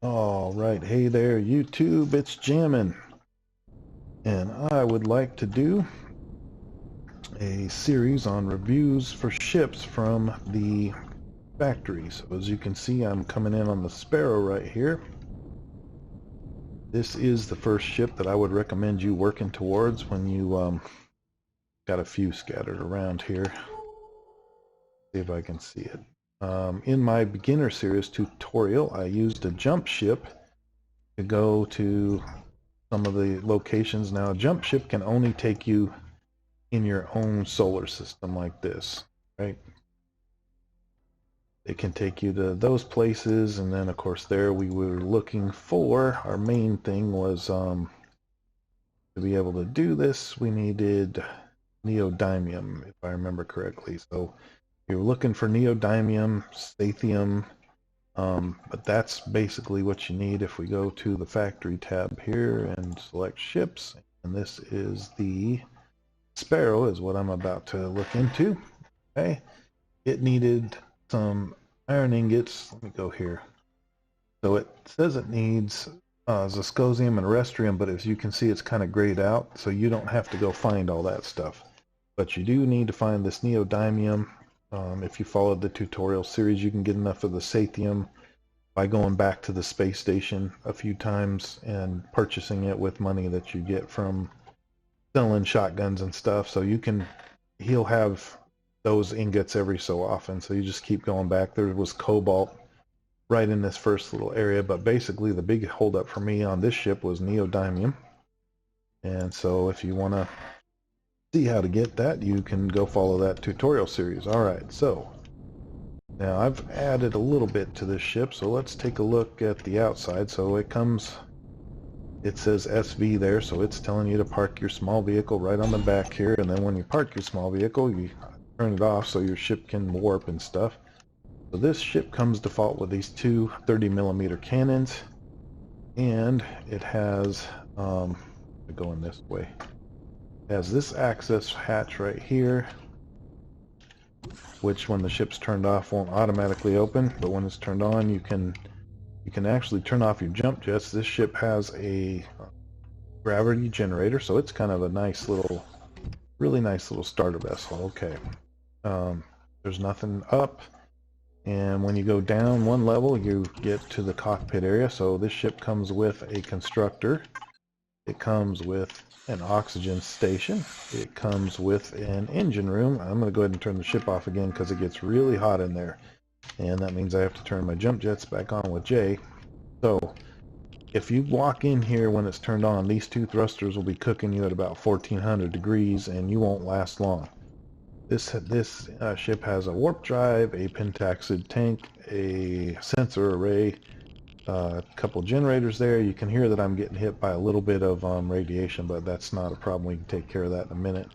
All right, hey there, YouTube, it's Jammin', and I would like to do a series on reviews for ships from the factory. So as you can see, I'm coming in on the Sparrow right here. This is the first ship that I would recommend you working towards when you got a few scattered around here. See if I can see it. In my beginner series tutorial, I used a jump ship to go to some of the locations. Now, a jump ship can only take you in your own solar system like this, right? It can take you to those places, and then of course there we were looking for, our main thing was to be able to do this, we needed neodymium, if I remember correctly. So you're looking for neodymium, sathium, but that's basically what you need. If we go to the factory tab here and select ships, and this is the Sparrow is what I'm about to look into. Okay, it needed some iron ingots. Let me go here. So it says it needs zirconium and restrium, but as you can see, it's kind of grayed out, so you don't have to go find all that stuff. But you do need to find this neodymium. If you followed the tutorial series, you can get enough of the sathium by going back to the space station a few times and purchasing it with money that you get from selling shotguns and stuff. So he'll have those ingots every so often, so you just keep going back. There was cobalt right in this first little area, but basically the big holdup for me on this ship was neodymium. And so if you want to see how to get that, you can go follow that tutorial series. All right, so now I've added a little bit to this ship, so let's take a look at the outside. So it says SV there, so it's telling you to park your small vehicle right on the back here, and then when you park your small vehicle, you turn it off so your ship can warp and stuff. So this ship comes default with these two 30mm cannons, and it has, going this way, it has this access hatch right here, which when the ship's turned off won't automatically open, but when it's turned on you can actually turn off your jump jets. This ship has a gravity generator, so it's kind of a nice little, really nice little starter vessel. Okay, there's nothing up, and when you go down one level you get to the cockpit area. So this ship comes with a constructor, it comes with an oxygen station, it comes with an engine room. I'm going to go ahead and turn the ship off again because it gets really hot in there, and that means I have to turn my jump jets back on with J. So if you walk in here when it's turned on, these two thrusters will be cooking you at about 1400 degrees and you won't last long. This ship has a warp drive, a pentaxid tank, a sensor array, a couple generators there. You can hear that I'm getting hit by a little bit of radiation, but that's not a problem. We can take care of that in a minute.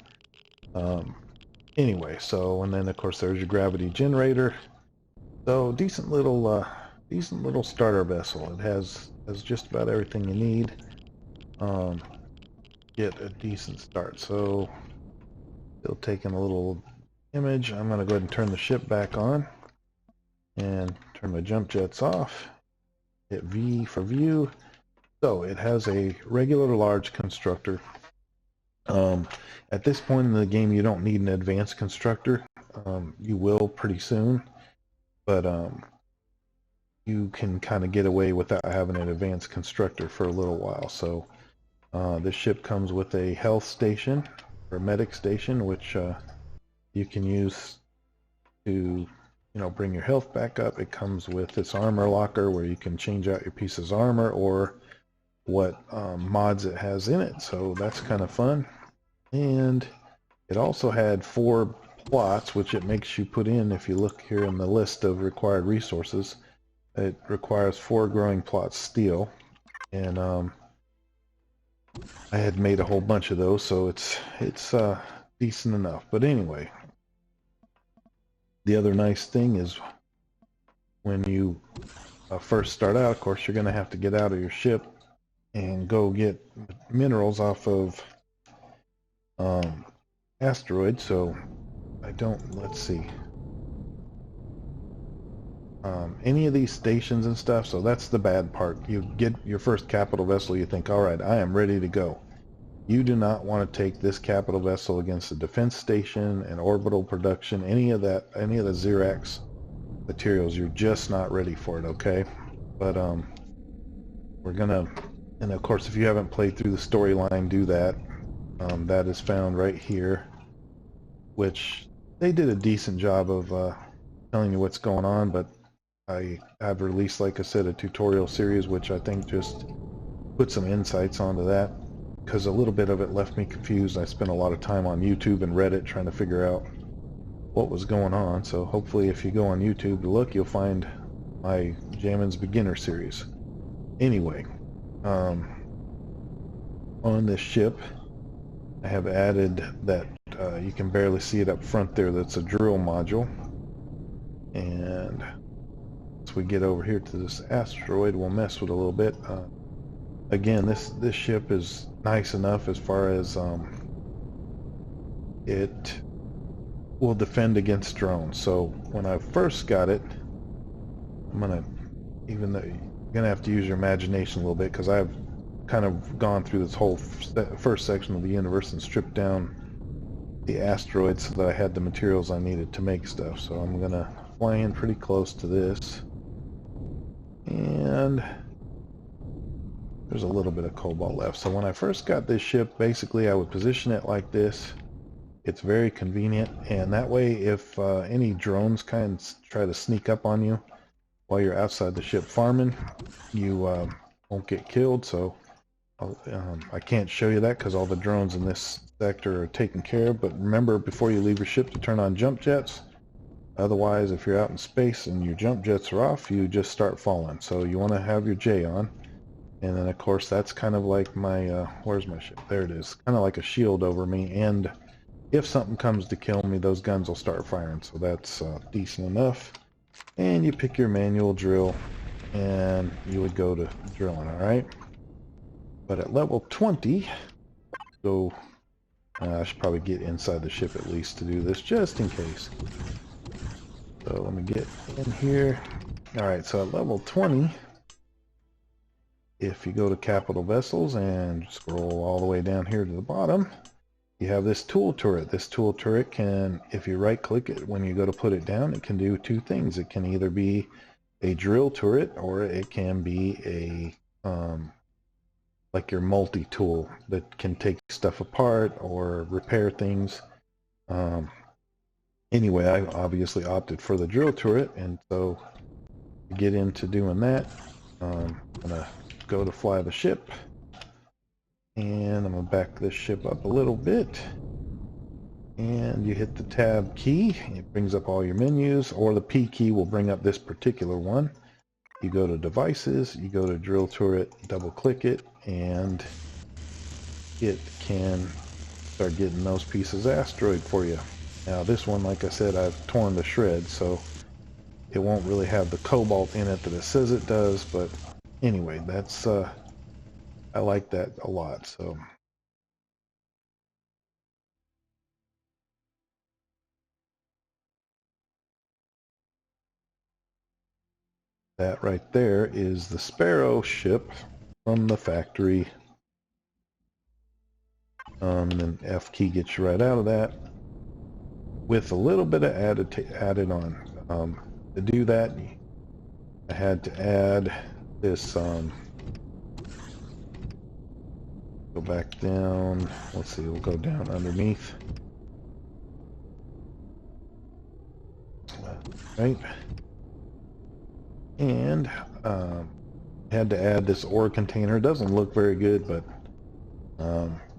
Anyway, so, and then of course there's your gravity generator. So decent little starter vessel. It has just about everything you need. Get a decent start. So still taking a little image. I'm going to go ahead and turn the ship back on and turn my jump jets off. Hit V for view. So it has a regular large constructor. At this point in the game you don't need an advanced constructor. You will pretty soon, but you can kind of get away without having an advanced constructor for a little while. So this ship comes with a health station or medic station, which you can use to bring your health back up. It comes with this armor locker where you can change out your piece's armor or what mods it has in it, so that's kind of fun. And it also had 4 plots, which it makes you put in. If you look here in the list of required resources, it requires 4 growing plots steel, and I had made a whole bunch of those, so it's decent enough. But anyway, the other nice thing is when you first start out, of course, you're going to have to get out of your ship and go get minerals off of asteroids. So let's see. any of these stations and stuff. So that's the bad part. You get your first capital vessel, you think, all right, I am ready to go. You do not want to take this capital vessel against a defense station and orbital production, any of that, any of the Xerax materials. You're just not ready for it, okay? But we're gonna, and of course, if you haven't played through the storyline, do that. That is found right here, which they did a decent job of telling you what's going on, but I've released, like I said, a tutorial series, which I think just put some insights onto that, because a little bit of it left me confused. I spent a lot of time on YouTube and Reddit trying to figure out what was going on. So hopefully if you go on YouTube to look, you'll find my Jammin's Beginner series. Anyway, on this ship, I have added that you can barely see it up front there. That's a drill module. And once we get over here to this asteroid, we'll mess with it a little bit. Again, this ship is nice enough as far as it will defend against drones. So when I first got it, I'm gonna, even though you're gonna have to use your imagination a little bit, because I've kind of gone through this whole first section of the universe and stripped down the asteroids so that I had the materials I needed to make stuff. So I'm gonna fly in pretty close to this, and there's a little bit of cobalt left. So when I first got this ship, basically I would position it like this. It's very convenient, and that way if any drones kind of try to sneak up on you while you're outside the ship farming, you won't get killed. So I can't show you that because all the drones in this sector are taken care of, but remember before you leave your ship to turn on jump jets. Otherwise, if you're out in space and your jump jets are off, you just start falling. So you want to have your J on. And then of course that's kind of like my, where's my ship? There it is. Kind of like a shield over me, and if something comes to kill me, those guns will start firing. So that's decent enough. And you pick your manual drill and you would go to drilling, alright? But at level 20, so I should probably get inside the ship at least to do this, just in case. So let me get in here. Alright, so at level 20, if you go to capital vessels and scroll all the way down here to the bottom, you have this tool turret. This tool turret can, if you right click it when you go to put it down, it can do two things. It can either be a drill turret, or it can be a like your multi-tool that can take stuff apart or repair things. Anyway, I obviously opted for the drill turret, and so to get into doing that, I'm gonna go to fly the ship, and I'm gonna back this ship up a little bit, and you hit the tab key. It brings up all your menus, or the P key will bring up this particular one. You go to devices, you go to drill turret, double click it, and it can start getting those pieces of asteroid for you. Now this one, like I said, I've torn to shreds, so it won't really have the cobalt in it that it says it does, but anyway, that's I like that a lot. So that right there is the Sparrow ship from the factory. And then F key gets you right out of that with a little bit of added on. To do that, I had to add this. Go back down. Let's see. We'll go down underneath. Right. And had to add this ore container. It doesn't look very good, but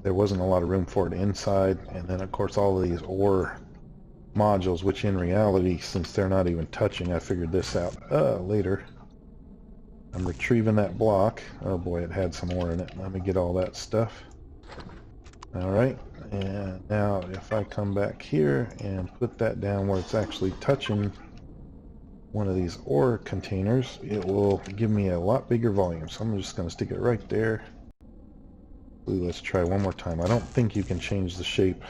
there wasn't a lot of room for it inside. And then of course all of these ore modules, which in reality, since they're not even touching, I figured this out later. I'm retrieving that block. Oh boy, it had some ore in it. Let me get all that stuff. Alright, and now if I come back here and put that down where it's actually touching one of these ore containers, it will give me a lot bigger volume. So I'm just going to stick it right there. Let's try one more time. I don't think you can change the shape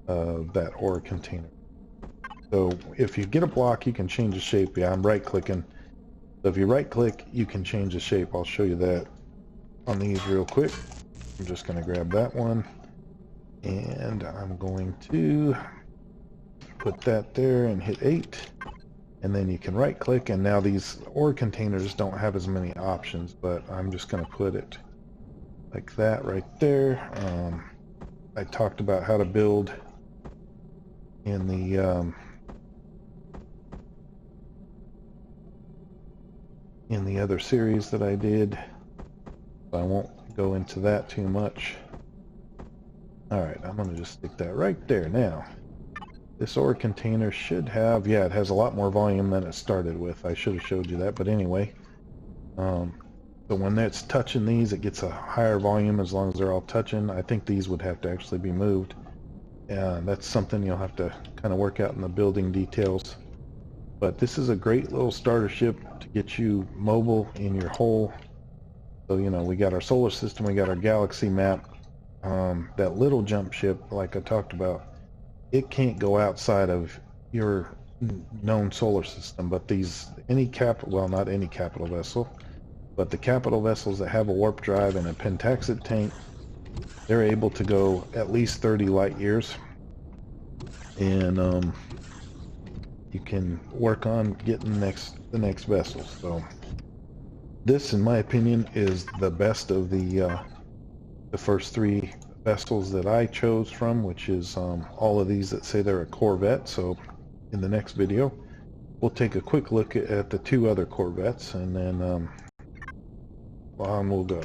of that ore container. So if you get a block, you can change the shape. Yeah, I'm right clicking. So if you right click, you can change the shape. I'll show you that on these real quick. I'm just going to grab that one, and I'm going to put that there and hit 8. And then you can right click, and now these ore containers don't have as many options, but I'm just going to put it like that right there. I talked about how to build in the other series that I did. I won't go into that too much. Alright, I'm going to just stick that right there. Now, this ore container should have, yeah, it has a lot more volume than it started with. I should have showed you that, but anyway. So when that's touching these, it gets a higher volume as long as they're all touching. I think these would have to actually be moved. That's something you'll have to kind of work out in the building details. But this is a great little starter ship to get you mobile in your hole. So, you know, we got our solar system, we got our galaxy map. That little jump ship, like I talked about, it can't go outside of your known solar system. But well, not any capital vessel, but the capital vessels that have a warp drive and a pentaxid tank, they're able to go at least 30 light years. And you can work on getting the next vessel. So this, in my opinion, is the best of the first 3 vessels that I chose from, which is all of these that say they're a Corvette. So in the next video, we'll take a quick look at the 2 other Corvettes, and then on we'll go.